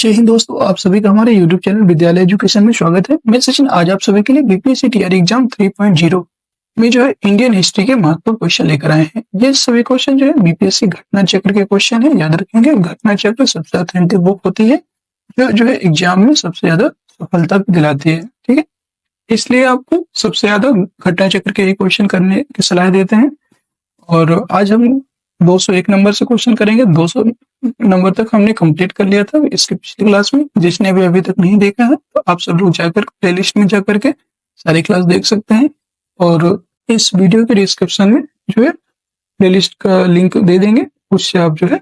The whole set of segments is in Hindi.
जय हिंद दोस्तों, आप सभी का हमारे YouTube चैनल विद्यालय एजुकेशन में स्वागत है। मैं सचिन आज आप सभी के लिए बीपीएससी टीआरई एग्जाम 3.0 में जो है इंडियन हिस्ट्री के महत्वपूर्ण क्वेश्चन लेकर आए हैं। ये सभी क्वेश्चन जो है बीपीएससी घटना चक्र के क्वेश्चन है। याद रखेंगे, घटना चक्र सबसे अथेंटिक बुक होती है जो है एग्जाम में सबसे ज्यादा सफलता दिलाती है। ठीक है, इसलिए आपको सबसे ज्यादा घटना चक्र के ही क्वेश्चन करने की सलाह देते हैं। और आज हम 201 नंबर से क्वेश्चन करेंगे। 200 नंबर तक हमने कंप्लीट कर लिया था इसके पिछली क्लास में। जिसने भी अभी तक नहीं देखा है तो आप सब लोग जाकर प्लेलिस्ट में जाकर के सारी क्लास देख सकते हैं। और इस वीडियो के डिस्क्रिप्शन में जो है प्लेलिस्ट का लिंक दे देंगे, उससे आप जो है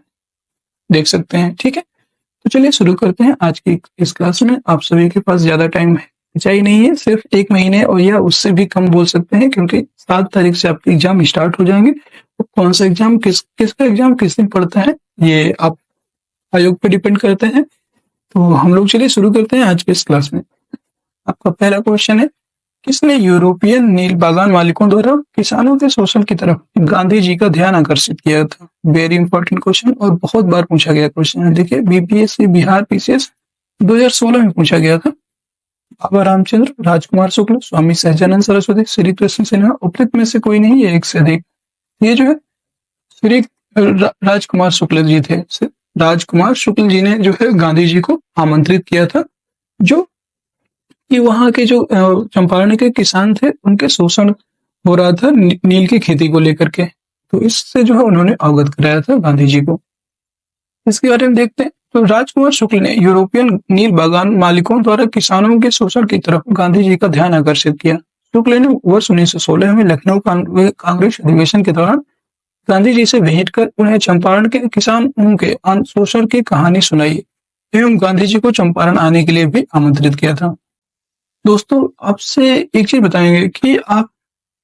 देख सकते हैं। ठीक है, तो चलिए शुरू करते हैं आज की इस क्लास में। आप सभी के पास ज्यादा टाइम चाहिए नहीं है, सिर्फ 1 महीने और या उससे भी कम बोल सकते हैं, क्योंकि 7 तारीख से आपके एग्जाम स्टार्ट हो जाएंगे। तो कौन सा एग्जाम किसका एग्जाम किस दिन पड़ता है ये आप आयोग पे डिपेंड करते हैं। तो हम लोग चलिए शुरू करते हैं आज के इस क्लास में। आपका पहला क्वेश्चन है, किसने यूरोपियन नील बागान मालिकों द्वारा किसानों के शोषण की तरफ गांधी जी का ध्यान आकर्षित किया था? वेरी इंपॉर्टेंट क्वेश्चन और बहुत बार पूछा गया क्वेश्चन है। देखिए, बीपीएससी बिहार पीसीएस 2016 में पूछा गया था। बाबा रामचंद्र, राजकुमार शुक्ल, स्वामी सहजानंद सरस्वती, श्री कृष्ण सिन्हा, उपयुक्त में से कोई नहीं है, एक से अधिक। ये जो है श्री राजकुमार शुक्ल जी थे। राजकुमार शुक्ल जी ने जो है गांधी जी को आमंत्रित किया था, जो कि वहां के जो चंपारण के किसान थे उनके शोषण हो रहा था नील की खेती को लेकर के। तो इससे जो है उन्होंने अवगत कराया था गांधी जी को। इसके बारे में देखते हैं। तो राजकुमार शुक्ल ने यूरोपियन नील बागान मालिकों द्वारा किसानों के शोषण की तरफ गांधी जी का ध्यान आकर्षित किया। शुक्ल ने वर्ष 1916 में लखनऊ कांग्रेस अधिवेशन के दौरान गांधी जी से भेंट कर उन्हें चंपारण के किसानों के शोषण की कहानी सुनाई एवं गांधी जी को चंपारण आने के लिए भी आमंत्रित किया था। दोस्तों, आपसे एक चीज बताएंगे कि आप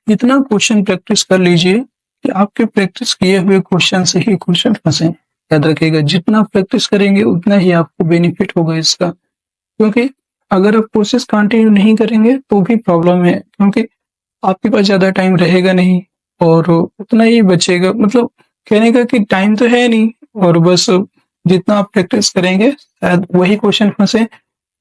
इतना क्वेश्चन प्रैक्टिस कर लीजिए कि आपके प्रैक्टिस किए हुए क्वेश्चन से ही क्वेश्चन फंसे। याद रखिएगा, जितना प्रैक्टिस करेंगे उतना ही आपको बेनिफिट होगा इसका, क्योंकि अगर आप कोशिश कंटिन्यू नहीं करेंगे तो भी प्रॉब्लम है, क्योंकि आपके पास ज्यादा टाइम रहेगा नहीं और उतना ही बचेगा। मतलब कहने का कि टाइम तो है नहीं, और बस जितना आप प्रैक्टिस करेंगे शायद वही क्वेश्चन फंसे।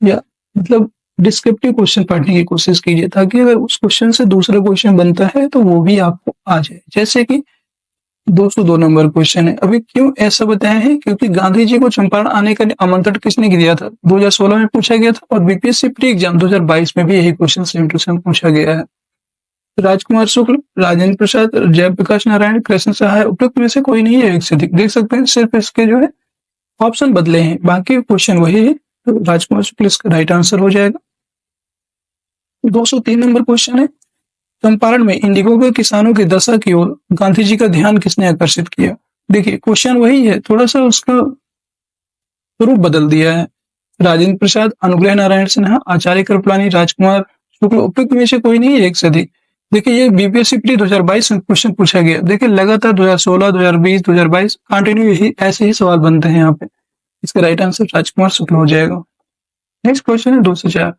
या मतलब डिस्क्रिप्टिव क्वेश्चन पढ़ने की कोशिश कीजिए, ताकि अगर उस क्वेश्चन से दूसरा क्वेश्चन बनता है तो वो भी आपको आ जाए। जैसे कि 202 नंबर क्वेश्चन है। अभी क्यों ऐसा बताया है? क्योंकि गांधी जी को चंपारण आने का आमंत्रण किसने दिया था? 2016 में पूछा गया था, और बीपीएससी प्री एग्जाम 2022 में भी यही क्वेश्चन सेम टू सेम पूछा गया है। राजकुमार शुक्ल, राजेंद्र प्रसाद, जयप्रकाश नारायण, कृष्ण सहाय, उपयुक्त में से कोई नहीं है, एक से अधिक। देख सकते हैं, सिर्फ इसके जो है ऑप्शन बदले हैं, बाकी क्वेश्चन वही है। तो राजकुमार शुक्ल इसका राइट आंसर हो जाएगा। 203 नंबर क्वेश्चन है, चंपारण में इंडिगो के किसानों की दशा की ओर गांधी जी का ध्यान किसने आकर्षित किया? देखिए, क्वेश्चन वही है, थोड़ा सा उसका स्वरूप बदल दिया है। राजेंद्र प्रसाद, अनुग्रह नारायण सिन्हा, आचार्य कृपलानी, राजकुमार शुक्ल, उपयुक्त में से कोई नहीं है, एक से अधिक। देखिए, ये बीपीएससी प्री 2022 में क्वेश्चन पूछा गया। देखिए, लगातार 2016, 2020, 2022 कंटिन्यू यही ऐसे ही सवाल बनते हैं यहाँ पे। इसका राइट आंसर राजकुमार शुक्ल हो जाएगा। नेक्स्ट क्वेश्चन है 204,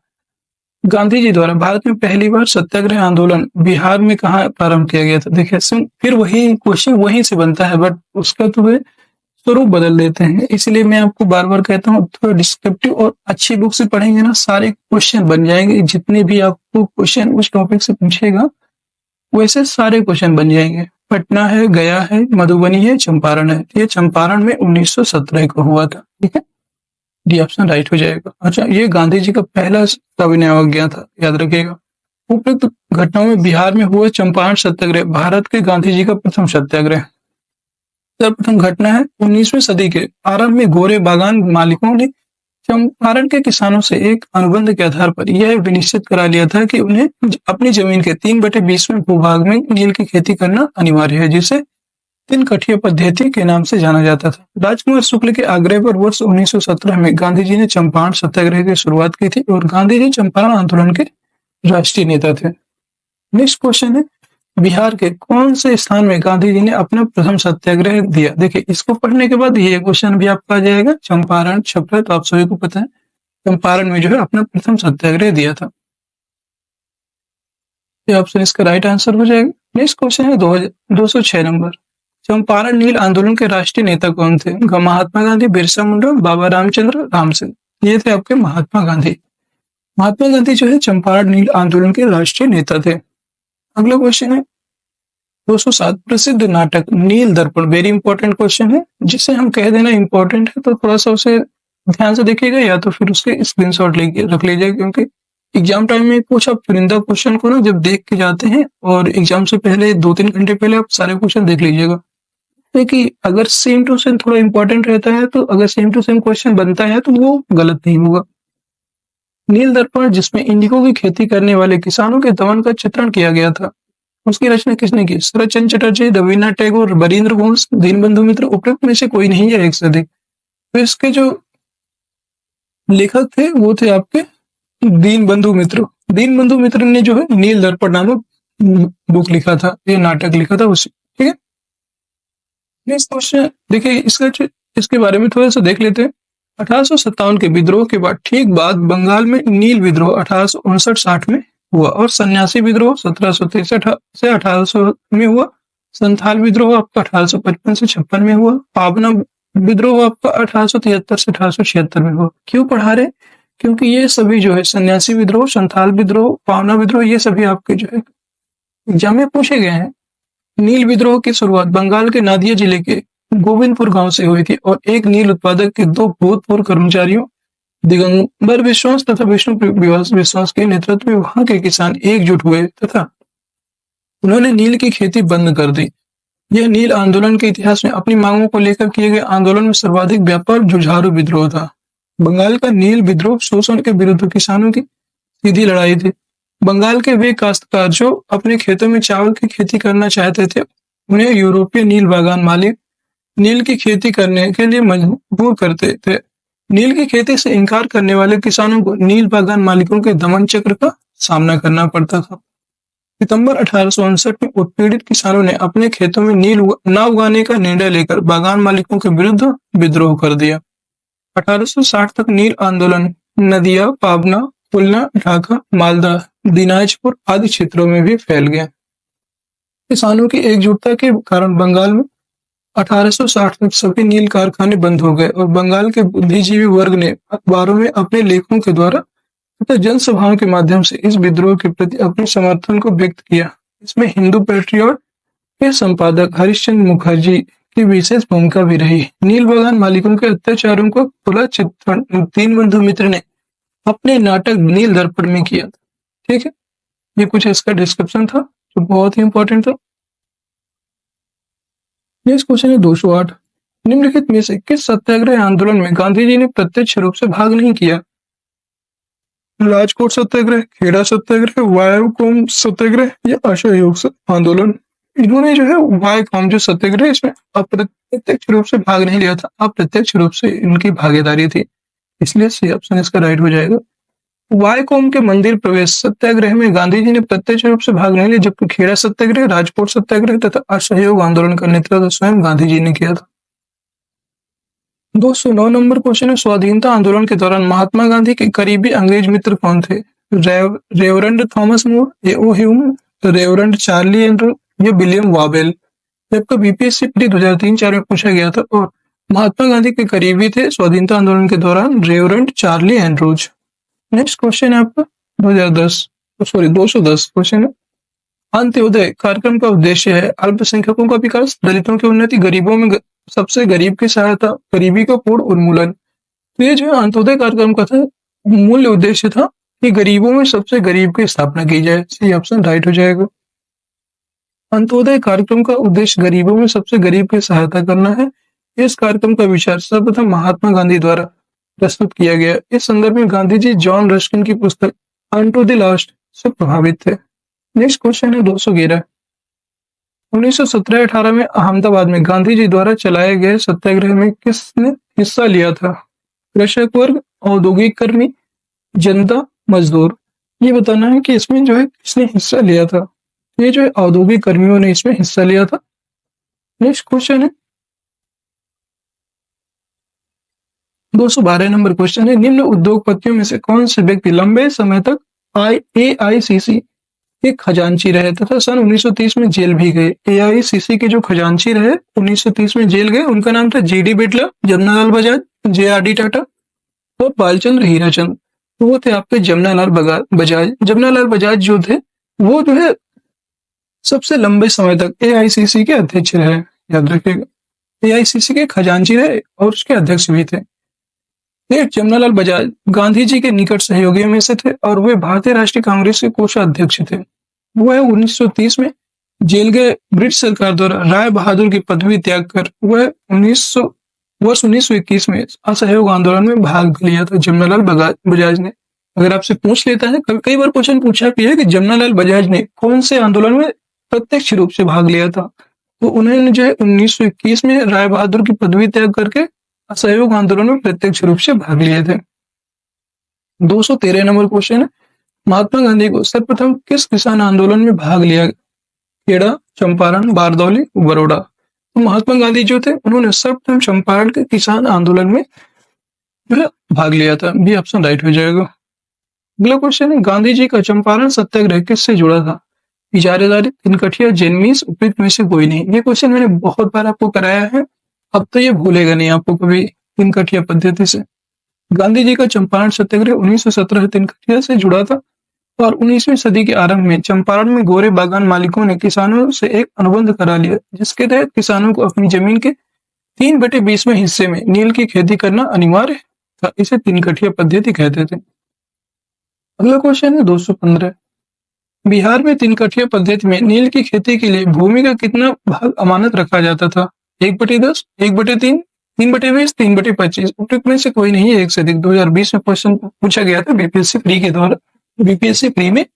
गांधी जी द्वारा भारत में पहली बार सत्याग्रह आंदोलन बिहार में कहाँ प्रारंभ किया गया था? देखिए, फिर वही क्वेश्चन वहीं से बनता है, बट उसका तो वे स्वरूप बदल देते हैं। इसलिए मैं आपको बार बार कहता हूँ, थोड़ा डिस्क्रिप्टिव और अच्छी बुक से पढ़ेंगे ना, सारे क्वेश्चन बन जाएंगे। जितने भी आपको क्वेश्चन उस टॉपिक से पूछेगा वैसे सारे क्वेश्चन बन जाएंगे। पटना है, गया है, मधुबनी है, चंपारण है। ये चंपारण में 1917 को हुआ था। ठीक है, डी ऑप्शन राइट हो जाएगा। अच्छा, ये गांधी जी का पहला सविनय अवज्ञा था, याद रखिएगा। उपयुक्त घटनाओं में बिहार में हुआ चंपारण सत्याग्रह भारत के गांधी जी का प्रथम सत्याग्रह। सर्वप्रथम घटना है 19वीं सदी के आरंभ में गोरे बागान मालिकों ने चंपारण के किसानों से एक अनुबंध के आधार पर यह विनिश्चित करा लिया था कि उन्हें अपनी जमीन के 3/20 भूभाग में नील की खेती करना अनिवार्य है, जिसे 3 कठिया पद्धति के नाम से जाना जाता था। राजकुमार शुक्ल के आग्रह पर वर्ष 1917 में गांधी जी ने चंपारण सत्याग्रह की शुरुआत की थी, और गांधी जी चंपारण आंदोलन के राष्ट्रीय नेता थे। नेक्स्ट क्वेश्चन है, बिहार के कौन से स्थान में गांधी जी ने अपना प्रथम सत्याग्रह दिया? देखिए, इसको पढ़ने के बाद ये क्वेश्चन भी आपका आ जाएगा। चंपारण छपरा, तो आप सभी को पता है चंपारण में जो है अपना प्रथम सत्याग्रह दिया था। ये ऑप्शन इसका राइट आंसर हो जाएगा। नेक्स्ट क्वेश्चन है 206 नंबर, चंपारण नील आंदोलन के राष्ट्रीय नेता कौन थे? महात्मा गांधी, बिरसा मुंडा, बाबा रामचंद्र, राम सिंह। ये थे आपके महात्मा गांधी। महात्मा गांधी जो है चंपारण नील आंदोलन के राष्ट्रीय नेता थे। अगला क्वेश्चन है 207 प्रसिद्ध नाटक नील दर्पण। वेरी इंपॉर्टेंट क्वेश्चन है, जिसे हम कह देना इंपॉर्टेंट है तो थोड़ा सा उसे ध्यान से देखिएगा या तो फिर उसके स्क्रीनशॉट लेके रख लीजिएगा, क्योंकि एग्जाम टाइम में कुछ आप चुनिंदा क्वेश्चन को ना जब देख के जाते हैं और एग्जाम से पहले 2-3 घंटे पहले आप सारे क्वेश्चन देख लीजिएगा। देखिए अगर सेम टू सेम थोड़ा इंपॉर्टेंट रहता है तो अगर सेम टू सेम क्वेश्चन बनता है तो वो गलत नहीं होगा। नील दर्पण जिसमें इंडिगो की खेती करने वाले किसानों के दमन का चित्रण किया गया था, उसकी रचना किसने की? शरत चंद्र चटर्जी, रविन्द्रनाथ टैगोर, बरीन्द्र घोष, दीनबंधु मित्र। उपरोक्त में से कोई नहीं है, एक से अधिक। तो इसके जो लेखक थे वो थे आपके दीनबंधु मित्र। दीनबंधु मित्र ने जो है नील दर्पण नामक बुक लिखा था, ये नाटक लिखा था उसी। ठीक है, नेक्स्ट क्वेश्चन देखिए, इसके बारे में थोड़ा सा देख लेते हैं। 1857 के विद्रोह के बाद ठीक बाद बंगाल में नील विद्रोह 1859-60 में हुआ और सन्यासी विद्रोह 1763 से 1800 में हुआ। संथाल विद्रोह आपका 1855 से 56 में हुआ। पावना विद्रोह आपका 1873 से 1876 में हुआ। क्यों पढ़ा रहे? क्योंकि ये सभी जो है सन्यासी विद्रोह, संथाल विद्रोह, पावना विद्रोह, ये सभी आपके जो है एग्जाम में पूछे गए हैं। नील विद्रोह की शुरुआत बंगाल के नादिया जिले के गोविंदपुर गांव से हुई थी और एक नील उत्पादक के 2 भूतपूर्व कर्मचारियों दिगंबर विश्वास तथा विष्णु विश्वास के नेतृत्व में वहां के किसान एकजुट हुए तथा उन्होंने नील की खेती बंद कर दी। यह नील आंदोलन के इतिहास में अपनी मांगों को लेकर किए गए आंदोलन में सर्वाधिक व्यापक जुझारू विद्रोह था। बंगाल का नील विद्रोह शोषण के विरुद्ध किसानों की सीधी लड़ाई थी। बंगाल के वे काश्तकार जो अपने खेतों में चावल की खेती करना चाहते थे, उन्हें यूरोपीय नील बागान मालिक नील की खेती करने के लिए मजबूर करते थे। नील की खेती से इनकार करने वाले किसानों को नील बागान मालिकों के दमन चक्र का सामना करना पड़ता था। सितंबर 1859 में उत्पीड़ित किसानों ने अपने खेतों में नील न उगाने का निर्णय लेकर बागान मालिकों के विरुद्ध विद्रोह कर दिया। 1860 तक नील आंदोलन नदिया, पावना, खुलना, ढाका, मालदा, दिनाजपुर आदि क्षेत्रों में भी फैल गया। किसानों की एकजुटता के कारण बंगाल में 1860 तक सभी नील कारखाने बंद हो गए और बंगाल के बुद्धिजीवी वर्ग ने अखबारों में अपने लेखों के द्वारा तथा जनसभाओं के माध्यम से इस विद्रोह के प्रति अपने समर्थन को व्यक्त किया। इसमें हिंदू पेट्रियट के संपादक हरिश्चंद्र मुखर्जी की विशेष भूमिका भी रही। नील बागान मालिकों के अत्याचारों को खुला चित्रण दीनबंधु मित्र ने अपने नाटक नील दर्पण में किया था। ठीक है, ये कुछ इसका डिस्क्रिप्शन था जो बहुत ही इंपॉर्टेंट था। नेक्स्ट क्वेश्चन है 208। निम्नलिखित में से किस सत्याग्रह आंदोलन में गांधी जी ने प्रत्यक्ष रूप से भाग नहीं किया? राजकोट सत्याग्रह, खेड़ा सत्याग्रह, वायकोम सत्याग्रह या असहयोग आंदोलन? इन्होंने जो है वायकोम जो सत्याग्रह, इसमें अप्रत्यक्ष रूप से भाग नहीं लिया था, अप्रत्यक्ष रूप से इनकी भागीदारी थी, इसलिए सी ऑप्शन इसका राइट हो जाएगा। वायकोम के मंदिर प्रवेश सत्याग्रह में गांधी जी ने प्रत्यक्ष रूप से भाग नहीं लिया, जबकि खेड़ा सत्याग्रह, राजकोट सत्याग्रह तथा असहयोग आंदोलन का नेतृत्व स्वयं गांधी जी ने किया था। 209 नंबर क्वेश्चन है स्वाधीनता आंदोलन के दौरान महात्मा गांधी के करीबी अंग्रेज मित्र कौन थे? Reverend Thomas More, A.O.. Hume, reverend Charlie Andrew या विलियम वावेल? जबकि बीपीएससी प्री 2003-4 में पूछा गया था और महात्मा गांधी के करीबी थे स्वाधीनता आंदोलन के दौरान reverend Charlie Andrews. Next question है आपका 210 क्वेश्चन है अंत्योदय कार्यक्रम का उद्देश्य है अल्पसंख्यकों का विकास, दलितों की उन्नति, गरीबों में सबसे गरीब की सहायता, गरीबी का पूर्ण उन्मूलन। तो ये जो है अंत्योदय कार्यक्रम का था मूल उद्देश्य था कि गरीबों में सबसे गरीब की स्थापना की जाए। सी ऑप्शन राइट हो जाएगा। अंत्योदय कार्यक्रम का उद्देश्य गरीबों में सबसे गरीब की सहायता करना है। इस कार्यक्रम का विचार सर्वप्रथम महात्मा गांधी द्वारा प्रस्तुत किया गया। इस संदर्भ में गांधी जी जॉन रस्किन की पुस्तक अनटू द लास्ट से प्रभावित थे। नेक्स्ट क्वेश्चन है 211। 1917-18 में अहमदाबाद में गांधी जी द्वारा चलाए गए सत्याग्रह में किसने हिस्सा लिया था? कृषक वर्ग, औद्योगिक कर्मी, जनता, मजदूर? ये बताना है कि इसमें जो है किसने हिस्सा लिया था। ये जो है औद्योगिक कर्मियों ने इसमें हिस्सा लिया था। नेक्स्ट क्वेश्चन है 212 नंबर क्वेश्चन है निम्न उद्योगपतियों में से कौन से व्यक्ति लंबे समय तक एआईसीसी के खजांची रहे तथा सन 1930 में जेल भी गए? एआईसीसी के जो खजांची रहे 1930 में जेल गए, उनका नाम था जीडी बिटला, जमनालाल बजाज, जेआरडी टाटा। और बालचंद्र हीराचंद, तो वो थे आपके बजाज। जमनालाल बजाज जो थे वो जो है सबसे लंबे समय तक एआईसीसी के अध्यक्ष रहे, याद रखिएगा। एआईसीसी के खजांची रहे और उसके अध्यक्ष भी थे। फिर जमनालाल बजाज गांधी जी के निकट सहयोगियों में से थे और वे भारतीय राष्ट्रीय कांग्रेस के कोषाध्यक्ष थे। वो है 1930 में जेल गए ब्रिटिश सरकार द्वारा राय बहादुर की पदवी त्याग कर वह 1921 में असहयोग आंदोलन में भाग लिया था जमनालाल बजाज ने। अगर आपसे पूछ लेता है, कई बार क्वेश्चन पूछा भी है कि जमनालाल बजाज ने कौन से आंदोलन में प्रत्यक्ष रूप से भाग लिया था, तो उन्होंने जो है 1921 में राय बहादुर की पदवी त्याग करके असहयोग आंदोलन में प्रत्यक्ष रूप से भाग लिए थे। 213 नंबर क्वेश्चन है, महात्मा गांधी को सर्वप्रथम किस किसान आंदोलन में भाग लिया? खेड़ा, चंपारण, बारदौली, बरोड़ा। तो महात्मा गांधी जो थे उन्होंने सर्वप्रथम चंपारण के किसान आंदोलन में जो है भाग लिया था। बी ऑप्शन राइट हो जाएगा। अगला क्वेश्चन है, गांधी जी का चंपारण सत्याग्रह किससे जुड़ा था? इजारेदारी, तिनकठिया, जेनमीस, उपयुक्त में से कोई नहीं। ये क्वेश्चन मैंने बहुत बार आपको कराया है, अब तो ये भूलेगा नहीं आपको कभी तिनकठिया पद्धति से। गांधी जी का चंपारण सत्याग्रह 1917 तिनकठिया से जुड़ा था और 19वीं सदी के आरंभ में चंपारण में गोरे बागान मालिकों ने किसानों से एक अनुबंध करा लिया, जिसके तहत किसानों को अपनी जमीन के 3/20 हिस्से में नील की खेती करना अनिवार्य था। इसे तिनकठिया पद्धति कहते थे। अगला क्वेश्चन है 215, बिहार में तिनकठिया पद्धति में नील की खेती के लिए भूमि का कितना भाग अमानत रखा जाता था? 1/10, 1/3, 3/20, 3/25। उपयुक्त में से कोई नहीं है, एक से अधिक। 2020 में क्वेश्चन पूछा गया था बीपीएससी प्री के द्वारा, बीपीएससी प्री में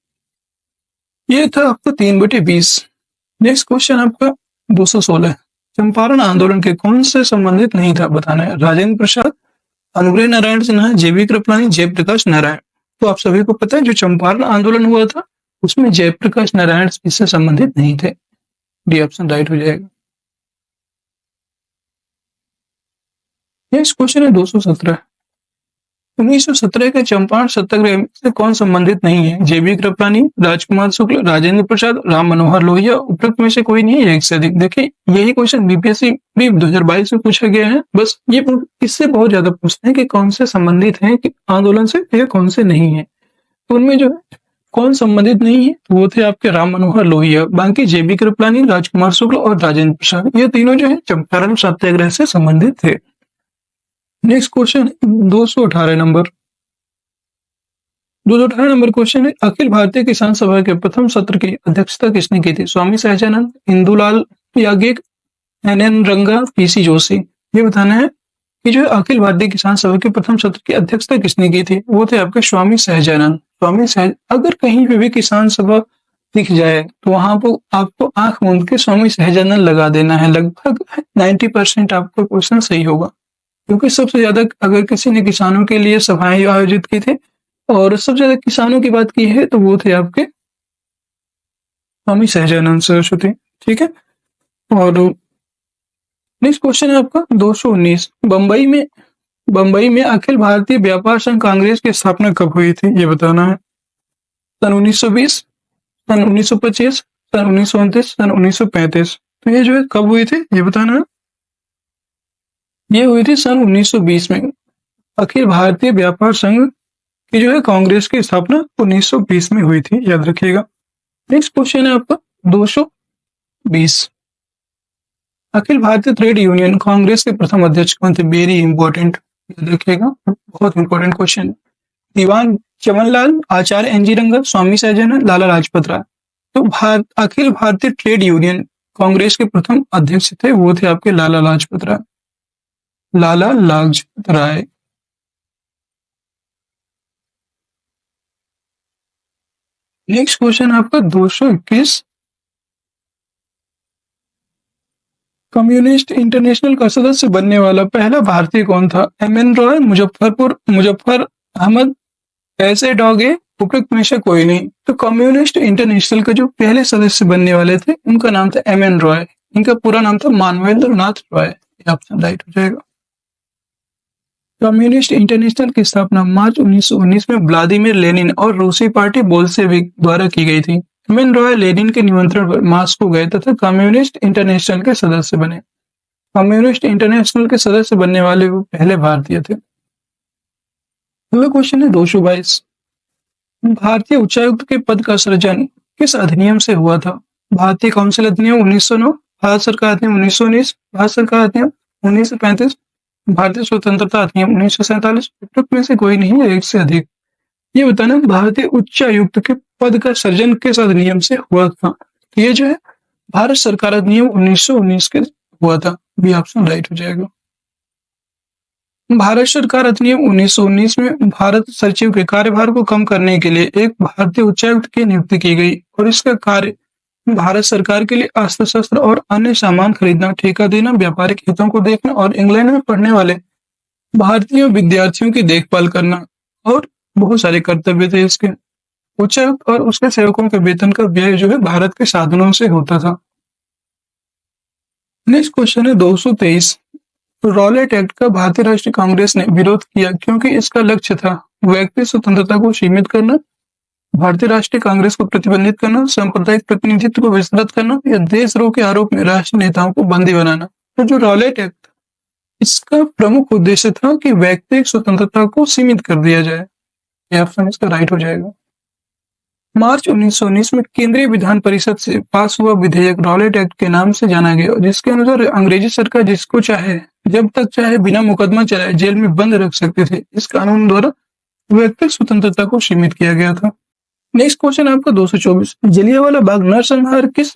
ये था आपका 3/20। नेक्स्ट क्वेश्चन आपका 216, चंपारण आंदोलन के कौन से संबंधित नहीं था बताना है? राजेंद्र प्रसाद, अनुग्रह नारायण सिन्हा, जेबी कृपलानी, जयप्रकाश नारायण। तो आप सभी को पता है जो चंपारण आंदोलन हुआ था उसमें जयप्रकाश नारायण इससे संबंधित नहीं थे। डी ऑप्शन राइट हो जाएगा। नेक्स्ट क्वेश्चन है 217, 1917 के चंपारण सत्याग्रह से कौन संबंधित नहीं है? जेबी कृपलानी, राजकुमार शुक्ल, राजेंद्र प्रसाद, राम मनोहर लोहिया। उपयुक्त में से कोई नहीं है, एक से अधिक। देखिए यही क्वेश्चन बीपीएससी 2022 में पूछा गया है, बस ये इससे बहुत ज्यादा पूछते हैं कि कौन से संबंधित हैं कि आंदोलन से या कौन से नहीं है। तो उनमें जो है कौन संबंधित नहीं है वो थे आपके राम मनोहर लोहिया, बाकी जेबी कृपलानी, राजकुमार शुक्ल और राजेंद्र प्रसाद, ये तीनों जो है चंपारण सत्याग्रह से संबंधित थे। Next question 218 number, 218 number question है, अखिल भारतीय किसान सभा के प्रथम सत्र की अध्यक्षता किसने की थी? स्वामी सहजानंद, इंदुलाल याज्ञिक, एन रंगा, पीसी जोशी। ये बताना है कि जो अखिल भारतीय किसान सभा के प्रथम सत्र की अध्यक्षता किसने की थी? वो थे आपके स्वामी सहजानंद। अगर कहीं पे भी किसान सभा दिख जाए तो वहां पर आपको आंख मूंद के स्वामी सहजानंद लगा देना है, लगभग 90% आपका क्वेश्चन सही होगा, क्योंकि सबसे ज्यादा अगर किसी ने किसानों के लिए सभाएं आयोजित की थी और सबसे ज्यादा किसानों की बात की है तो वो थे आपके स्वामी सहजानंद सरस्वती। ठीक है, और नेक्स्ट क्वेश्चन है आपका 219, बंबई में अखिल भारतीय व्यापार संघ कांग्रेस की स्थापना कब हुई थी? ये बताना है। सन 1920, सन 1925, सन 1929, सन 1935। तो ये जो है कब हुई थी ये बताना है। ये हुई थी सन 1920 में। अखिल भारतीय व्यापार संघ की जो है कांग्रेस की स्थापना 1920 में हुई थी, याद रखिएगा। नेक्स्ट क्वेश्चन है आपका 220, अखिल भारतीय ट्रेड यूनियन कांग्रेस के प्रथम अध्यक्ष कौन थे? वेरी इंपॉर्टेंट, याद रखिएगा, बहुत इंपॉर्टेंट क्वेश्चन। दीवान चमनलाल, आचार्य एनजी रंगा, स्वामी सहजानंद, लाला लाजपत राय। तो अखिल भारतीय ट्रेड यूनियन कांग्रेस के प्रथम अध्यक्ष थे वो थे आपके लाला लाजपत राय, लाला लाजपत राय। नेक्स्ट क्वेश्चन आपका 221, कम्युनिस्ट इंटरनेशनल का सदस्य बनने वाला पहला भारतीय कौन था? एमएन रॉय, मुजफ्फर अहमद, ऐसे डॉगे। उपयुक्त में से कोई नहीं। तो कम्युनिस्ट इंटरनेशनल का जो पहले सदस्य बनने वाले थे उनका नाम था एमएन रॉय, इनका पूरा नाम था मानवेंद्र नाथ रॉय। ऑप्शन राइट हो जाएगा। कम्युनिस्ट इंटरनेशनल की स्थापना मार्च 1919 में व्लादिमीर लेनिन और रूसी पार्टी बोल्शेविक द्वारा की गई थी। एमएन रॉय लेनिन के निमंत्रण पर मॉस्को गए तथा कम्युनिस्ट इंटरनेशनल के सदस्य बने। कम्युनिस्ट इंटरनेशनल के सदस्य बनने वाले वो पहले भारतीय थे। अगला क्वेश्चन है 222। भारतीय उच्चायुक्त के पद का सृजन किस अधिनियम से हुआ था? भारतीय काउंसिल अधिनियम 1909, भारत सरकार अधिनियम 1919, भारत सरकार अधिनियम 1935, भारतीय स्वतंत्रता अधिनियम 1947। उपरोक्त में से कोई नहीं है, एक से अधिक। ये बताना भारतीय उच्चायुक्त के पद का सृजन किस अधिनियम से हुआ था? ये जो है भारत सरकार अधिनियम 1919 के हुआ था। बी ऑप्शन राइट हो जाएगा। भारत सरकार अधिनियम 1919 में भारत सचिव के कार्यभार को कम करने के लिए एक भारतीय उच्चायुक्त की नियुक्ति की गई और इसका कार्य भारत सरकार के लिए अस्त्र शस्त्र और अन्य सामान खरीदना, ठेका देना, व्यापारिक हितों को देखना और इंग्लैंड में पढ़ने वाले भारतीय विद्यार्थियों की देखभाल करना और बहुत सारे कर्तव्य थे इसके। उच्चायुक्त और उसके सेवकों के वेतन का व्यय जो है भारत के साधनों से होता था। नेक्स्ट क्वेश्चन है 223। रॉलेट एक्ट का भारतीय राष्ट्रीय कांग्रेस ने विरोध किया क्योंकि इसका लक्ष्य था व्यक्ति स्वतंत्रता को सीमित करना, भारतीय राष्ट्रीय कांग्रेस को प्रतिबंधित करना, सांप्रदायिक प्रतिनिधित्व को विस्तृत करना या देशद्रोह के आरोप में राष्ट्रीय नेताओं को बंदी बनाना। तो जो रॉलेट एक्ट, इसका प्रमुख उद्देश्य था कि व्यक्तिगत स्वतंत्रता को सीमित कर दिया जाए। यह ऑप्शन इसका राइट हो जाएगा। मार्च 1919 में केंद्रीय विधान परिषद से पास हुआ विधेयक रॉलेट एक्ट के नाम से जाना गया, जिसके अनुसार अंग्रेजी सरकार जिसको चाहे जब तक चाहे बिना मुकदमा चलाए जेल में बंद रख सकते थे। इस कानून द्वारा व्यक्तिगत स्वतंत्रता को सीमित किया गया था। नेक्स्ट क्वेश्चन आपका 224। जलियांवाला बाग नरसंहार किस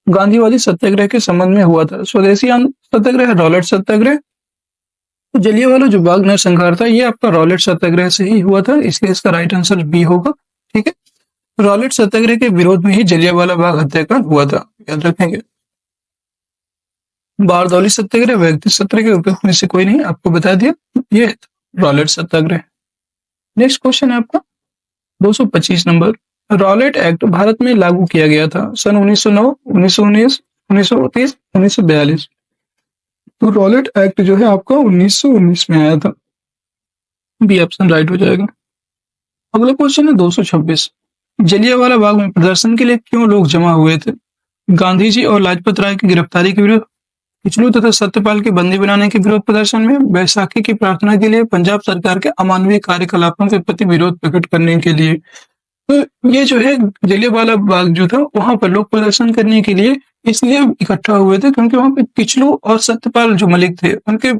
गांधीवादी सत्याग्रह के संबंध में हुआ था? स्वदेशी सत्याग्रह, रॉलेट सत्याग्रह? तो जलियांवाला जो बाग नरसंहार था ये आपका रॉलेट सत्याग्रह से ही हुआ था, इसलिए इसका राइट आंसर बी होगा। ठीक है, रॉलेट सत्याग्रह के विरोध में ही जलियांवाला बाग हत्याकांड हुआ था, याद रखेंगे। बारदौली सत्याग्रह व्यक्ति सत्याग्रह के उपयोग में से कोई नहीं, आपको बता दिया ये रॉलेट सत्याग्रह। नेक्स्ट क्वेश्चन है आपका 225 नंबर। रॉलेट एक्ट भारत में लागू किया गया था सन 1909, 1919, 1930, 1942। तो रॉलेट एक्ट जो है आपका 1919 में आया था। बी ऑप्शन राइट हो जाएगा। अगला क्वेश्चन है 226। जलियांवाला बाग में प्रदर्शन के लिए क्यों लोग जमा हुए थे? गांधी जी और लाजपत राय की गिरफ्तारी के विरोध, पिछलू तथा सत्यपाल के बंदी बनाने के विरोध प्रदर्शन में, बैसाखी की प्रार्थना के लिए, पंजाब सरकार के अमानवीय कार्यकलापों के प्रति विरोध प्रकट करने के लिए। तो ये जो है जलियांवाला बाग जो था वहां पर लोग प्रदर्शन करने के लिए इसलिए इकट्ठा हुए थे क्योंकि वहां पे पिछलू और सत्यपाल जो मलिक थे उनके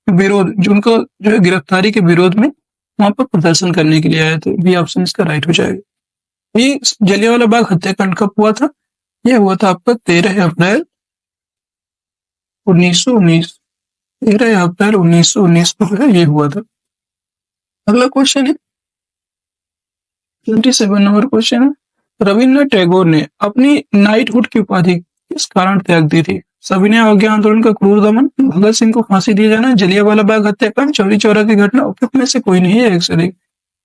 विरोध, जो उनको जो है गिरफ्तारी के विरोध में वहां पर प्रदर्शन करने के लिए आए थे। बी ऑप्शन इसका राइट हो जाएगा। ये जलियांवाला बाग हत्याकांड कब हुआ था? यह हुआ था आपका 13 अप्रैल 1919। 13 अप्रैल 1919 को जो है ये हुआ था। अगला क्वेश्चन है 27 नंबर क्वेश्चन है। रविन्द्रनाथ टैगोर ने अपनी नाइटहुड की उपाधि किस कारण त्याग दी थी? सविनय अवज्ञा आंदोलन का क्रूर दमन, भगत सिंह को फांसी दिया जाना, जलियांवाला बाग हत्याकांड, चौरी चौरा की घटना। उपयुक्त में से कोई नहीं है, एक से अधिक।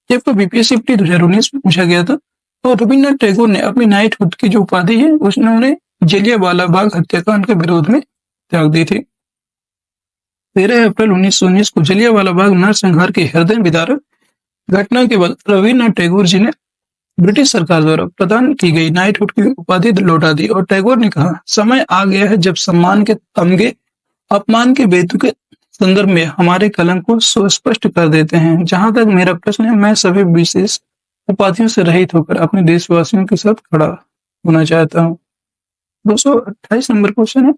ये आपको बीपीएससी 2019 में पूछा गया था। तो रविन्द्रनाथ टैगोर ने अपनी नाइटहुड की जो उपाधि है उन्होंने जलियांवाला बाग हत्याकांड के विरोध में त्याग दी थी। 13 अप्रैल 1919 को जलियांवाला बाग नरसंहार की हृदय विदारक घटना के बाद रविन्द्रनाथ टैगोर जी ने ब्रिटिश सरकार द्वारा प्रदान की गई नाइटहुड की उपाधि लौटा दी और टैगोर ने कहा, समय आ गया है जब सम्मान के तमगे अपमान के बेतु के संदर्भ में हमारे कलंक को सुस्पष्ट कर देते हैं। जहां तक मेरा प्रश्न है, मैं सभी विशेष उपाधियों से रहित होकर अपने देशवासियों के साथ खड़ा होना चाहता हूँ। 228 नंबर क्वेश्चन है।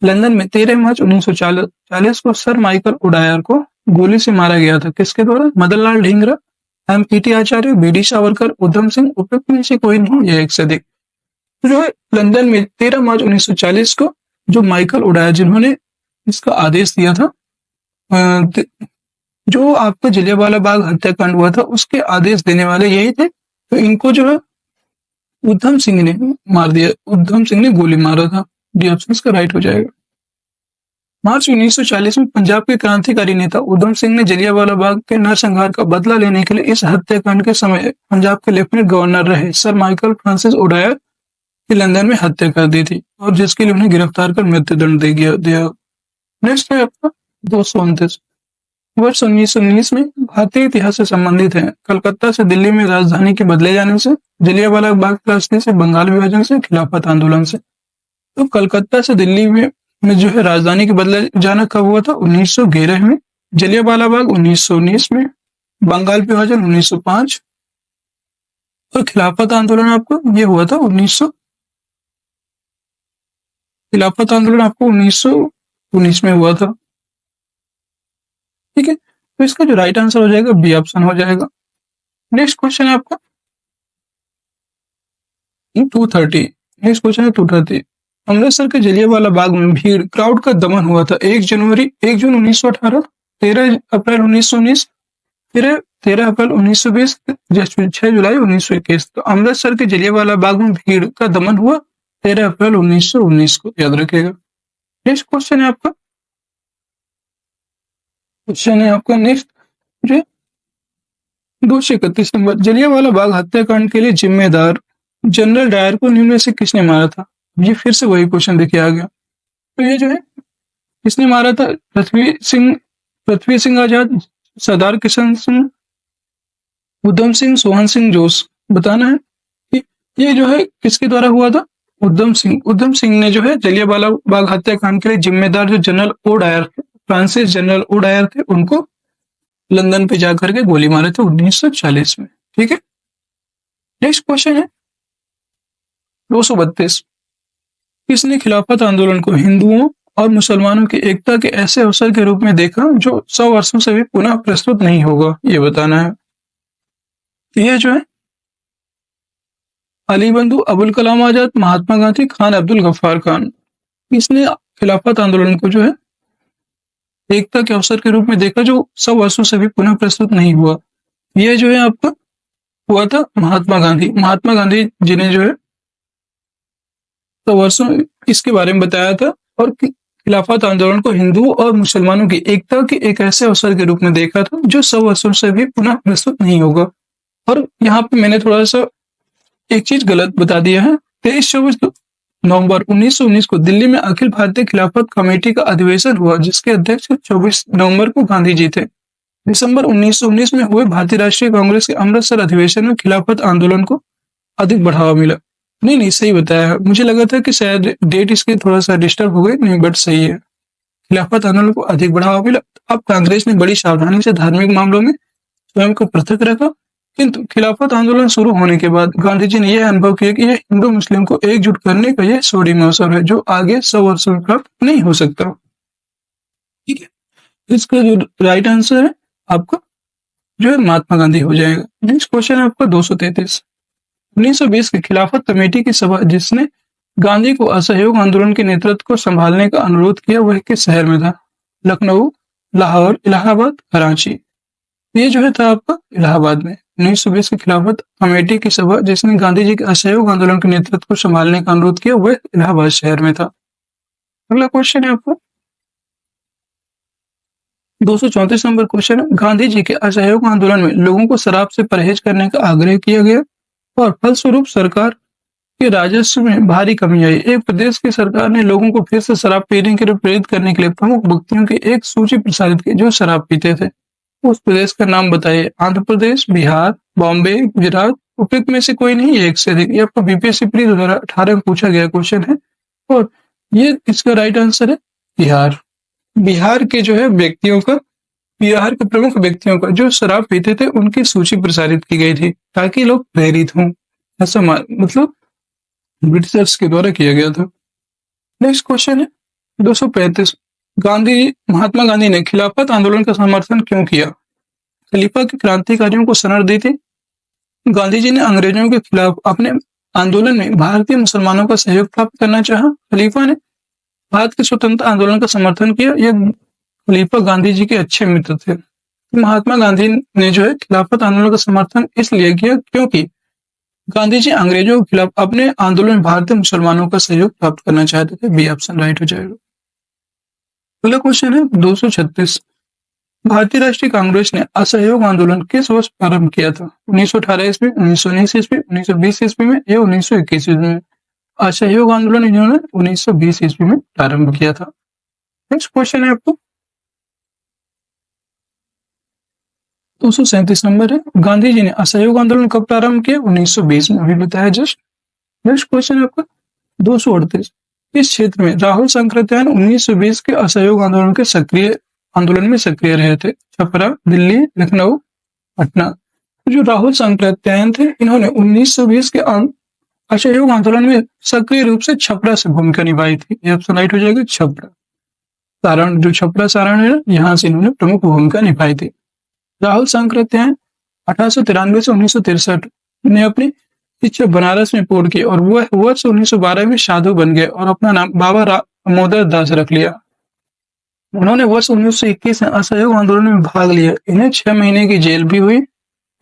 लंदन में 13 मार्च 1940 को सर माइकल ओडायर को गोली से मारा गया था, किसके द्वारा? मदनलाल ढींगरा, एम.पी.टी. आचार्य, बी.डी. सावरकर, उधम सिंह। उपयुक्त में से कोई नहीं, यह एक से अधिक। तो जो है लंदन में 13 मार्च 1940 को जो माइकल ओडायर जिन्होंने इसका आदेश दिया था, जो आपका जलियांवाला बाग हत्याकांड हुआ था उसके आदेश देने वाले यही थे। तो इनको जो है उधम सिंह ने मार दिया, उधम सिंह ने गोली मारा था। डी ऑप्शन इसका राइट हो जाएगा। मार्च 1940 में पंजाब के क्रांतिकारी नेता उधम सिंह ने जलियांवाला बाग के नरसंहार का बदला लेने के लिए इस हत्याकांड के समय पंजाब के लेफ्टिनेंट गवर्नर रहे सर माइकल फ्रांसिस ओडायर की लंदन में हत्या कर दी थी और जिसके लिए उन्हें गिरफ्तार कर मृत्युदंड दे दिया। नेक्स्ट है आपका 229। वर्ष 1919 में भारतीय इतिहास से संबंधित है। कलकत्ता से दिल्ली में राजधानी के बदले जाने से, जलियांवाला बाग त्रासदी से, बंगाल विभाजन से, खिलाफत आंदोलन से। तो कलकत्ता से दिल्ली में जो है राजधानी के बदले जाना कब हुआ था? 1911 में। जलियांवाला बाग 1919 में बंगाल विभाजन 1905 और खिलाफत आंदोलन आपको ये हुआ था 1900, खिलाफत आंदोलन आपको 1919 में हुआ था। ठीक है, तो इसका जो राइट आंसर हो जाएगा बी ऑप्शन हो जाएगा। नेक्स्ट क्वेश्चन है आपका 230। नेक्स्ट क्वेश्चन है 230। अमृतसर के जलियांवाला बाग में भीड़ क्राउड का दमन हुआ था 1 जून 1918, 13 अप्रैल 1919, 13 अप्रैल 1920, 6 जुलाई 1921। तो अमृतसर के जलियांवाला बाग में भीड़ का दमन हुआ 13 अप्रैल 1919 को, याद रखिएगा। नेक्स्ट क्वेश्चन है आपका, क्वेश्चन है आपका नेक्स्ट जो 231 नंबर, जलियांवाला बाग हत्याकांड के लिए जिम्मेदार जनरल डायर को निम्न में से किसने मारा था? ये फिर से वही क्वेश्चन देखिए आ गया। तो ये जो है किसने मारा था? पृथ्वी सिंह आजाद, सरदार किशन सिंह, उधम सिंह, सोहन सिंह जोश। बताना है कि ये जो है किसके द्वारा हुआ था? उधम सिंह ने जो है जलियांवाला बाग हत्याकांड के लिए जिम्मेदार जो general O Dyer, Francis general O Dyer थे, उनको लंदन पे जाकर के गोली मारे थे 1940 में। ठीक है, नेक्स्ट क्वेश्चन है 232। किसने खिलाफत आंदोलन को हिंदुओं और मुसलमानों की एकता के ऐसे अवसर के रूप में देखा जो 100 वर्षों से भी पुनः प्रस्तुत नहीं होगा? ये बताना है। ये जो है अली बंधु, अबुल कलाम आजाद, महात्मा गांधी, खान अब्दुल गफ्फार खान। इसने खिलाफत आंदोलन को जो है एकता के अवसर के रूप में देखा जो 100 वर्षों से भी पुनः प्रस्तुत नहीं हुआ। यह जो है आपका हुआ था महात्मा गांधी। महात्मा गांधी जी ने जो है 100 वर्षों इसके बारे में बताया था और खिलाफत आंदोलन को हिंदुओं और मुसलमानों की एकता के एक ऐसे अवसर के रूप में देखा था जो 100 वर्षों से भी पुनः प्रस्तुत नहीं होगा। और यहाँ पे मैंने थोड़ा सा एक चीज गलत बता दिया है। 23-24 नवंबर 1919 को दिल्ली में अखिल भारतीय खिलाफत कमेटी का अधिवेशन हुआ जिसके अध्यक्ष 24 नवंबर को गांधी जी थे। दिसंबर 1919 में हुए भारतीय राष्ट्रीय कांग्रेस के अमृतसर अधिवेशन में खिलाफत आंदोलन को अधिक बढ़ावा मिला। नहीं सही बताया है, मुझे लगा था कि शायद डेट इसके थोड़ा सा डिस्टर्ब हो गई, नहीं बट सही है, खिलाफत आंदोलन को अधिक बढ़ावा मिला। अब कांग्रेस ने बड़ी सावधानी से धार्मिक मामलों में स्वयं को पृथक रखा, किंतु खिलाफत आंदोलन शुरू होने के बाद गांधी जी ने यह अनुभव किया कि यह हिंदू मुस्लिम को एकजुट करने का यह स्वर्णिम अवसर है जो आगे 100 वर्षों में प्राप्त नहीं हो सकता। ठीक है, इसका जो राइट आंसर है आपका जो है महात्मा गांधी हो जाएगा। नेक्स्ट क्वेश्चन है आपका 233। 1920 की खिलाफत कमेटी की सभा जिसने गांधी को असहयोग आंदोलन के नेतृत्व को संभालने का अनुरोध किया वह किस शहर में था? लखनऊ, लाहौर, इलाहाबाद, कराची। ये जो है था आपका इलाहाबाद में। 1920 की खिलाफत कमेटी की सभा जिसने गांधी जी के असहयोग आंदोलन के नेतृत्व को संभालने का अनुरोध किया वह इलाहाबाद शहर में था। अगला क्वेश्चन है आपका 234 नंबर क्वेश्चन है, गांधी जी के असहयोग आंदोलन में लोगों को शराब से परहेज करने का आग्रह किया गया और फलस्वरूप सरकार के राजस्व में भारी कमी आई। एक प्रदेश की सरकार ने लोगों को फिर से शराब पीने के लिए प्रेरित करने के लिए प्रमुख व्यक्तियों की एक सूची प्रसारित की जो शराब पीते थे। उस प्रदेश का नाम बताइए। आंध्र प्रदेश, बिहार, बॉम्बे, गुजरात, उपयुक्त में से कोई नहीं, एक से अधिक। ये आपको बीपीएससी प्री 2018 में पूछा गया क्वेश्चन है और ये इसका राइट आंसर है बिहार। बिहार के जो है व्यक्तियों का, बिहार के प्रमुख व्यक्तियों का जो शराब पीते थे उनकी सूची प्रसारित की गई थी ताकि लोग प्रेरित हों, ऐसा मतलब ब्रिटिशर्स के द्वारा किया गया था। नेक्स्ट क्वेश्चन है 235। महात्मा गांधी ने खिलाफत आंदोलन का समर्थन क्यों किया? खलीफा के क्रांतिकारियों को शरण दी थी। गांधी जी ने अंग्रेजों के खिलाफ अपने आंदोलन में भारतीय मुसलमानों का सहयोग प्राप्त करना चाहा। खलीफा ने भारत के स्वतंत्र आंदोलन का समर्थन किया। यह खलीफा गांधी जी के अच्छे मित्र थे। महात्मा गांधी ने जो है खिलाफत आंदोलन का समर्थन इसलिए किया क्योंकि गांधी जी अंग्रेजों के खिलाफ अपने आंदोलन में भारतीय मुसलमानों का सहयोग प्राप्त करना चाहते थे। बी ऑप्शन राइट हो जाएगा। अगला क्वेश्चन है 236। भारतीय राष्ट्रीय कांग्रेस ने असहयोग आंदोलन किस वर्ष प्रारंभ किया था? 1918 ईस्वी, 1919 ईस्वी, 1920 ईस्वी में या 1921 ईस्वी में? असहयोग आंदोलन इन्होंने 1920 ईस्वी में प्रारंभ किया था। नेक्स्ट क्वेश्चन है आपको 237 नंबर है, गांधी जी ने असहयोग आंदोलन कब प्रारंभ किया? 1920 में, अभी बताया जस्ट। नेक्स्ट क्वेश्चन है आपका 238। इस क्षेत्र में राहुल सांकृत्यायन 1920 के असहयोग आंदोलन में सक्रिय रहे थे? छपरा, दिल्ली, लखनऊ, पटना। जो राहुल सांकृत्यायन थे, इन्होंने 1920 के असहयोग आंदोलन में सक्रिय रूप से छपरा से भूमिका निभाई थी। ये ऑप्शन राइट हो जाएगा, छपरा सारण। जो छपरा सारण है, यहाँ से इन्होंने प्रमुख भूमिका निभाई थी। राहुल सांकृत्यायन 1893 से 1963 ने अपनी शिक्षा बनारस में पूर्ण की और वह वर्ष 1912 में साधु बन गए और अपना नाम बाबा दामोदर दास रख लिया। उन्होंने वर्ष 1921 में असहयोग आंदोलन में भाग लिया। इन्हें 6 महीने की जेल भी हुई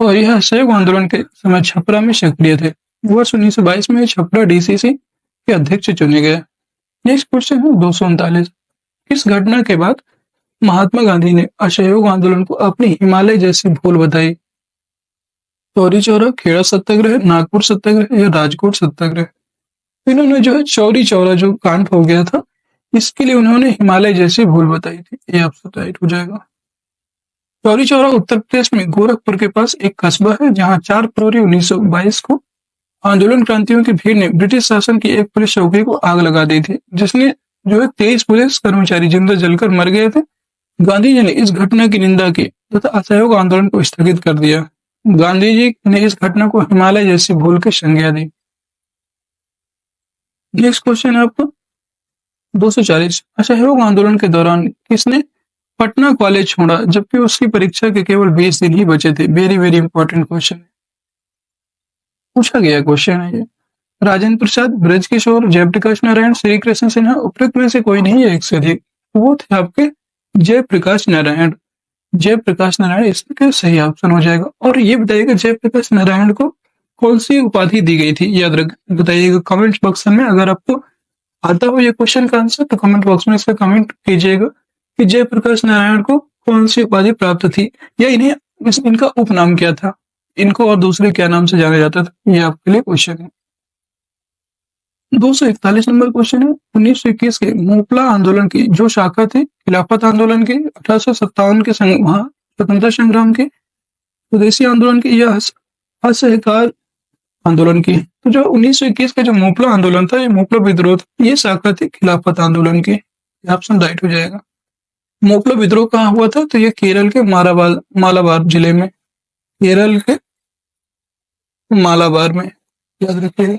और यह असहयोग आंदोलन के समय छपरा में सक्रिय थे। वर्ष 1922 में छपरा डीसीसी के अध्यक्ष चुने गए। नेक्स्ट क्वेश्चन है 239। किस घटना के बाद महात्मा गांधी ने असहयोग आंदोलन को अपनी हिमालय जैसी भूल बताई? चौरी चौरा, खेड़ा सत्याग्रह, नागपुर सत्याग्रह या राजकोट सत्याग्रह? इन्होंने जो है चौरी चौरा जो कांड हो गया था, इसके लिए उन्होंने हिमालय जैसी भूल बताई थी। ये आपसे राइट हो जाएगा। चौरी चौरा उत्तर प्रदेश में गोरखपुर के पास एक कस्बा है, जहां 4 फरवरी 1922 को आंदोलन क्रांतियों की भीड़ ने ब्रिटिश शासन की एक पुलिस चौकी को आग लगा दी थी, जिसने जो है 23 पुलिस कर्मचारी जिंदा जलकर मर गए थे। गांधी जी ने इस घटना की निंदा की तथा असहयोग आंदोलन को स्थगित कर दिया। गांधी जी ने इस घटना को हिमालय जैसी भूल की संज्ञा दी। नेक्स्ट क्वेश्चन है आपका 240। असहयोग आंदोलन के दौरान किसने पटना कॉलेज छोड़ा जबकि उसकी परीक्षा के केवल 20 दिन ही बचे थे? वेरी वेरी इंपॉर्टेंट क्वेश्चन है, पूछा गया क्वेश्चन है ये। राजेंद्र प्रसाद, ब्रजकिशोर, जयप्रकाश नारायण, श्री कृष्ण सिन्हा, उपरोक्त में से कोई नहीं है एक से अधिक। वो थे आपके जयप्रकाश नारायण। जयप्रकाश नारायण इसका सही ऑप्शन हो जाएगा। और ये बताइएगा जयप्रकाश नारायण को कौन सी उपाधि दी गई थी? याद रख बताइएगा कमेंट बॉक्स में। अगर आपको आता हो ये क्वेश्चन का आंसर तो कमेंट बॉक्स में इसका कमेंट कीजिएगा कि जयप्रकाश नारायण को कौन सी उपाधि प्राप्त थी या इन्हें इनका उपनाम क्या था, इनको और दूसरे क्या नाम से जाना जाता था। ये आपके लिए क्वेश्चन है। 241 नंबर क्वेश्चन है 1921 के मोपला आंदोलन की जो शाखा थी खिलाफत आंदोलन की, 1857 के स्वतंत्रता संग्राम की, स्वदेशी आंदोलन की या असहकार आंदोलन की? तो जो 1921 का जो मोपला आंदोलन था, ये मोपला विद्रोह, ये शाखा थी खिलाफत आंदोलन की। ऑप्शन राइट हो जाएगा। मोपला विद्रोह कहाँ हुआ था? तो ये केरल के मालाबार जिले में, केरल के मालाबार में, याद रखिएगा।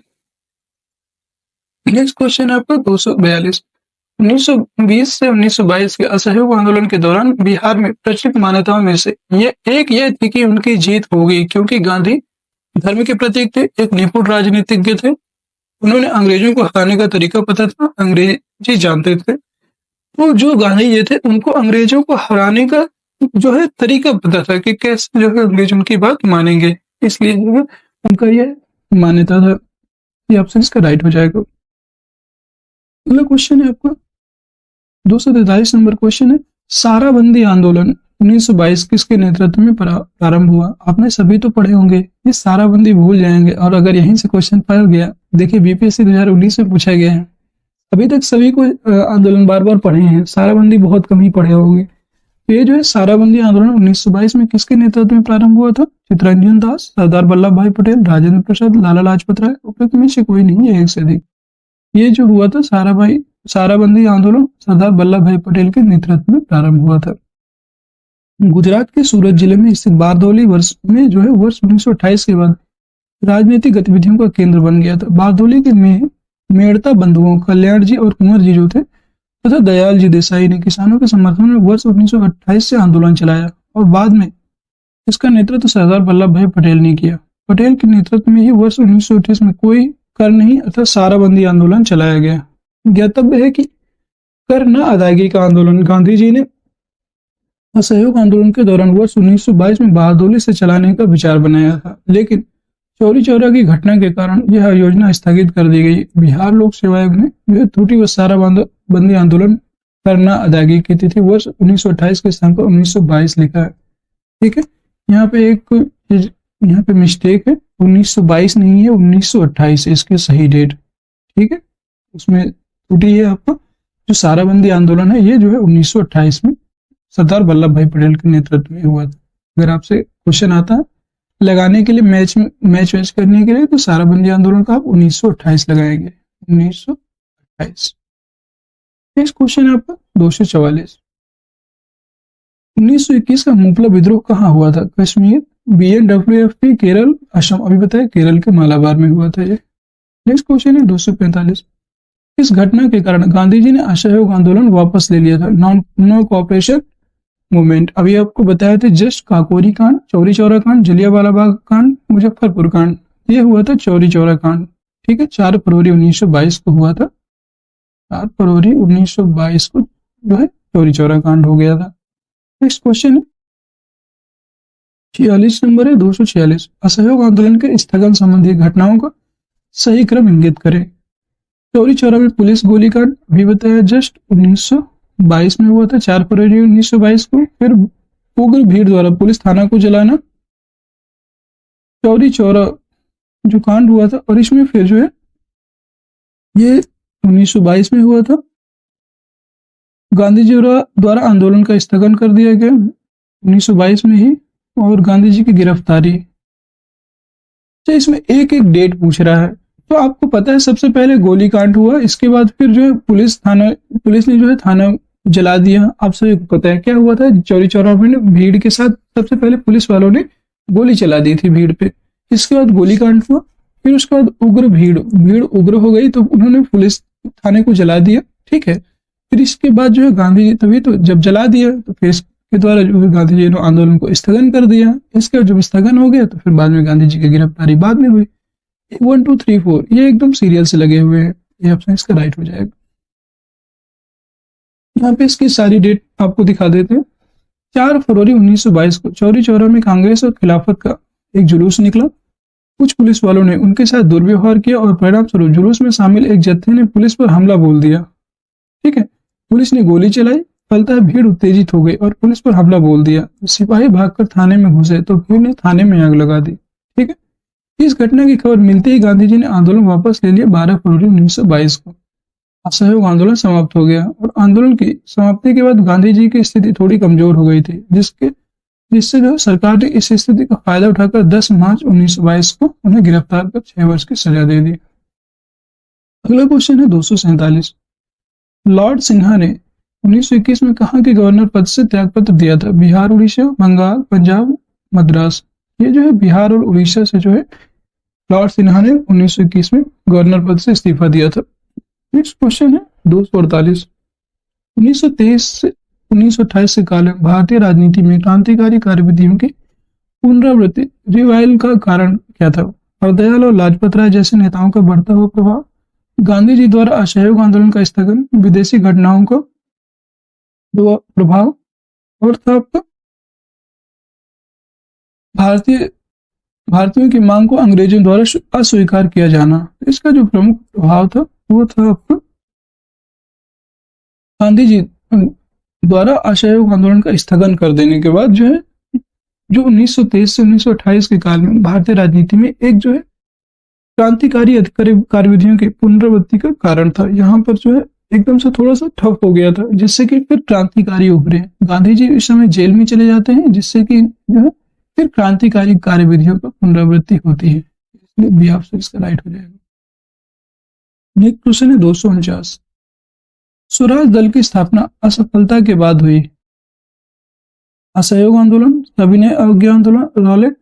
नेक्स्ट क्वेश्चन है आपका 242। 1920 से 1922 के असहयोग आंदोलन के दौरान बिहार में प्रचलित मान्यताओं में से यह थी कि उनकी जीत होगी क्योंकि गांधी धर्म के प्रतीक थे, एक निपुण राजनीतिज्ञ थे, उन्होंने अंग्रेजों को हराने का तरीका पता था, अंग्रेजी जानते थे। तो जो गांधी जी थे उनको अंग्रेजों को हराने का जो है तरीका पता था कि कैसे जो है अंग्रेज उनकी बात मानेंगे, इसलिए जो है उनका यह मान्यता था। ये ऑप्शन इसका राइट हो जाएगा। अगला क्वेश्चन है आपका 243 नंबर क्वेश्चन है साराबंदी आंदोलन 1922 किसके नेतृत्व में प्रारंभ हुआ? आपने सभी तो पढ़े होंगे, ये साराबंदी भूल जाएंगे और अगर यहीं से क्वेश्चन फंस गया, देखिए बीपीएससी 2019 में पूछा गया है। अभी तक सभी को आंदोलन बार बार पढ़े हैं, साराबंदी बहुत कम ही पढ़े होंगे। तो ये जो है साराबंदी आंदोलन 1922 में किसके नेतृत्व में प्रारंभ हुआ था? चित्तरंजन दास, सरदार वल्लभ भाई पटेल, राजेंद्र प्रसाद, लाला लाजपत राय, उपरोक्त में से कोई नहीं है एक से अधिक। ये जो हुआ था साराबंदी आंदोलन सरदार वल्लभ भाई पटेल के नेतृत्व में प्रारंभ हुआ था। गुजरात के सूरत जिले में स्थित बारदौली वर्ष में जो है वर्ष 1928 के बाद राजनीतिक गतिविधियों का केंद्र बन गया था। बारदौली के मेड़ता बंधुओं कल्याण जी और कुंवर जी जो थे तथा दयाल जी देसाई ने किसानों के समर्थन में वर्ष 1928 से आंदोलन चलाया और बाद में इसका नेतृत्व सरदार वल्लभ भाई पटेल ने किया। पटेल के नेतृत्व में ही वर्ष 1928 में कोई कर नहीं अर्थात साराबंदी आंदोलन चलाया गया। ज्ञातव्य है कि कर न अदायगी का आंदोलन गांधी जी ने असहयोग आंदोलन के दौरान वर्ष 1922 में बारदौली से चलाने का विचार बनाया था, लेकिन चौरी चौरा की घटना के कारण यह योजना स्थगित कर दी गई। बिहार लोक सेवा आयोग ने यह त्रुटि व साराबंदी आंदोलन करना अदायगी की तिथि वर्ष 1928 के स्थान पर 1922 लिखा है। ठीक है, यहाँ पे मिस्टेक है, 1922 नहीं है 1928 है इसके सही डेट। ठीक है, उसमें त्रुटि है आपको। जो साराबंदी आंदोलन है ये जो है 1928 में सरदार वल्लभ भाई पटेल के नेतृत्व में हुआ था। अगर आपसे क्वेश्चन आता है लगाने के लिए मैच करने के लिए तो साराबंदी आंदोलन का आप 1928 लगाएंगे, 1928। नेक्स्ट क्वेश्चन है आपका 244। 1921 का मोपला विद्रोह कहाँ हुआ था? कश्मीर, BNWFP केरल असम, अभी बताया केरल के मालाबार में हुआ था ये। नेक्स्ट क्वेश्चन है 245। इस घटना के कारण गांधी जी ने असहयोग आंदोलन वापस ले लिया था। नो कॉपरेशन मूवमेंट, अभी आपको बताया था जस्ट काकोरी कांड, चौरी चौरा कांड, जलियांवाला बाग कांड, मुजफ्फरपुर कांड, ये हुआ था चौरी चौरा कांड। ठीक है, 4 फरवरी 1922 को हुआ था। 4 फरवरी 1922 को जो है चौरी चौरा कांड हो गया था। नेक्स्ट क्वेश्चन है 46 नंबर है 246। असहयोग आंदोलन के स्थगन संबंधी घटनाओं का सही क्रम इंगित करें। चौरी चौरा में पुलिस गोलीकांड भी बताया जस्ट 1922 में हुआ था, 4 फरवरी 1922 को। फिर उग्र भीड़ द्वारा पुलिस थाना को जलाना, चौरी चौरा जो कांड हुआ था, और इसमें फिर जो है ये 1922 में हुआ था। गांधी जी द्वारा आंदोलन का स्थगन कर दिया गया 1922 में ही, और गांधी जी की गिरफ्तारी। तो इसमें एक एक डेट पूछ रहा है, तो आपको पता है सबसे पहले गोलीकांड हुआ, इसके बाद फिर जो है पुलिस ने जो है थाना जला दिया। आप सभी को पता है क्या हुआ था, चौरी चौरा में भीड़ के साथ सबसे पहले पुलिस वालों ने गोली चला दी थी भीड़ पे। इसके बाद गोलीकांड हुआ, फिर उसके बाद भीड़ उग्र हो गई, तो उन्होंने पुलिस थाने को जला दिया। ठीक है, फिर इसके बाद जो है गांधी जी, तभी तो जब जला दिया तो फिर इसके द्वारा जो है गांधी जी ने आंदोलन को स्थगन कर दिया। इसके जब स्थगन हो गया तो फिर बाद में गांधी जी की गिरफ्तारी बाद में हुई। 1 2 3 4 ये एकदम सीरियल से लगे हुए हैं, ये ऑप्शन इसका राइट हो जाएगा। यहाँ पे इसकी सारी डेट आपको दिखा देते हैं। 4 फरवरी 1922 को चौरी चौरा में कांग्रेस और खिलाफत का एक जुलूस निकला। कुछ पुलिस वालों ने उनके साथ दुर्व्यवहार किया और परिणाम स्वरूप जुलूस में शामिल एक जत्थे ने पुलिस पर हमला बोल दिया। ठीक है, पुलिस ने गोली चलाई, फलतः भीड़ उत्तेजित हो गई और पुलिस पर हमला बोल दिया। सिपाही भागकर थाने में घुसे तो भीड़ ने थाने में आग लगा दी। ठीक है, इस घटना की खबर मिलते ही गांधी जी ने आंदोलन वापस ले लिया। 12 फरवरी 1922 को असहयोग आंदोलन समाप्त हो गया, और आंदोलन की समाप्ति के बाद गांधी जी की स्थिति थोड़ी कमजोर हो गई थी, जिससे जो सरकार ने इस स्थिति का फायदा उठाकर 10 मार्च 1922 को उन्हें गिरफ्तार कर 6 वर्ष की सजा दे दी। अगला क्वेश्चन है 247। लॉर्ड सिन्हा ने 1921 में कहा कि गवर्नर पद से त्यागपत्र दिया था। बिहार, उड़ीसा, बंगाल, पंजाब, मद्रास। ये जो है बिहार और उड़ीसा से जो है लॉर्ड सिन्हा ने 1921 में गवर्नर पद से इस्तीफा दिया था। नेक्स्ट क्वेश्चन है 248। 1923 से 1928 के काल में भारतीय राजनीति में क्रांतिकारी कार्यविधियों की पुनरावृत्ति रिवाइवल का कारण क्या था? हरदयाल और लाजपत राय जैसे नेताओं का बढ़ता हुआ प्रभाव, गांधी जी द्वारा असहयोग आंदोलन का स्थगन, विदेशी घटनाओं का प्रभाव, और था आपका भारतीयों की मांग को अंग्रेजों द्वारा अस्वीकार किया जाना। इसका जो प्रमुख प्रभाव था वो था आपका गांधी जी द्वारा असहयोग आंदोलन का स्थगन कर देने के बाद जो है जो 1923 से 1928 के काल में भारतीय राजनीति में एक जो है क्रांतिकारी कार्यविधियों की पुनरावृत्ति का कारण था। यहाँ पर जो है एकदम से थोड़ा सा ठप हो गया था, जिससे कि फिर क्रांतिकारी उभरे। गांधी जी इस समय जेल में चले जाते हैं, जिससे कि जो है फिर क्रांतिकारी कार्यविधियों का पुनरावृत्ति होती है। इसलिए भी आपसे इसका राइट हो जाएगा। नेक्स्ट क्वेश्चन है 249। स्वराज दल की स्थापना असफलता के बाद हुई। असहयोग आंदोलन, सविनय अवज्ञा आंदोलन, रॉलेट,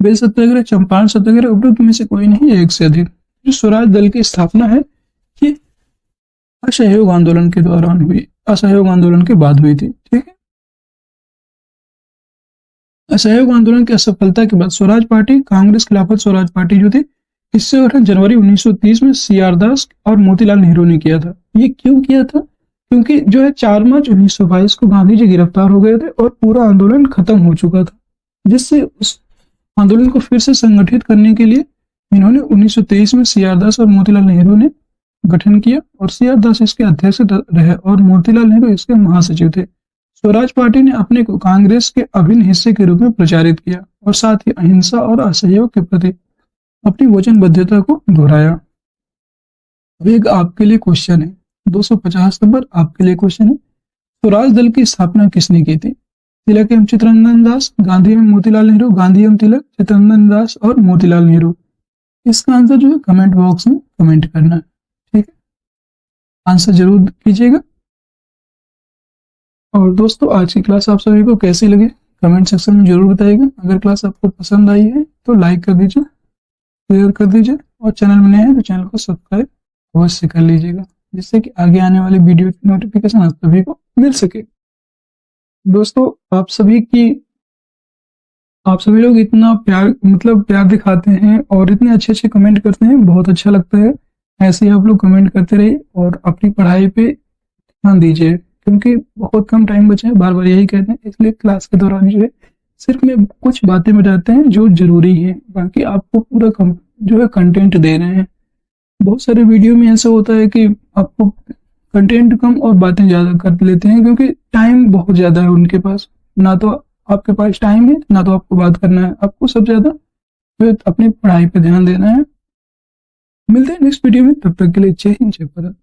बेल सत्याग्रह, चंपारण सत्याग्रह, उपरोक्त में से कोई नहीं, एक से अधिक। जो स्वराज दल की स्थापना है ये असहयोग आंदोलन के दौरान हुई, असहयोग आंदोलन के बाद हुई थी। ठीक है, असहयोग आंदोलन की असफलता के बाद स्वराज पार्टी, कांग्रेस खिलाफत स्वराज पार्टी जो थी, इससे गठन जनवरी 1930 में CR दास और मोतीलाल नेहरू ने किया था। ये क्यों किया था? क्योंकि जो है 4 मार्च 1922 को गांधी जी गिरफ्तार हो गए थे और पूरा आंदोलन खत्म हो चुका था, जिससे उस आंदोलन को फिर से संगठित करने के लिए इन्होंने 1923 में CR दास और मोतीलाल नेहरू ने गठन किया, और CR दास इसके अध्यक्ष रहे और मोतीलाल नेहरू इसके महासचिव थे। स्वराज पार्टी ने अपने को कांग्रेस के अभिन्न हिस्से के रूप में प्रचारित किया और साथ ही अहिंसा और असहयोग के प्रति अपनी वचनबद्धता को दोहराया। अब एक आपके लिए क्वेश्चन है 250 नंबर, आपके लिए क्वेश्चन है स्वराज दल की स्थापना किसने की थी? तिलक एवं चित्तरंजन दास, गांधी एवं मोतीलाल नेहरू, गांधी एवं तिलक, चित्तरंजन दास और मोतीलाल नेहरू। इसका आंसर जो है कमेंट बॉक्स में कमेंट करना है। ठीक है, आंसर जरूर कीजिएगा। और दोस्तों आज की क्लास आप सभी को कैसी लगी कमेंट सेक्शन में जरूर बताइएगा। अगर क्लास आपको पसंद आई है तो लाइक कर दीजिए, शेयर कर दीजिए और चैनल में नए हैं तो चैनल को सब्सक्राइब अवश्य कर लीजिएगा, जिससे कि आगे आने वाले वीडियो की नोटिफिकेशन आप सभी को मिल सके। दोस्तों, आप सभी लोग इतना प्यार दिखाते हैं और इतने अच्छे अच्छे कमेंट करते हैं, बहुत अच्छा लगता है। ऐसे ही आप लोग कमेंट करते रहिए और अपनी पढ़ाई पे ध्यान दीजिए, क्योंकि बहुत कम टाइम बचा है, बार बार यही कहते हैं। इसलिए क्लास के दौरान जो है सिर्फ मैं कुछ बातें बताते हैं जो जरूरी है, बाकी आपको पूरा जो है कंटेंट दे रहे हैं। बहुत सारे वीडियो में ऐसा होता है कि आपको कंटेंट कम और बातें ज्यादा कर लेते हैं, क्योंकि टाइम बहुत ज्यादा है उनके पास। ना तो आपके पास टाइम है, ना तो आपको बात करना है। आपको सबसे ज्यादा जो है अपनी पढ़ाई पे ध्यान देना है। मिलते हैं नेक्स्ट वीडियो में, तब तक के लिए जय हिंद, जय भारत।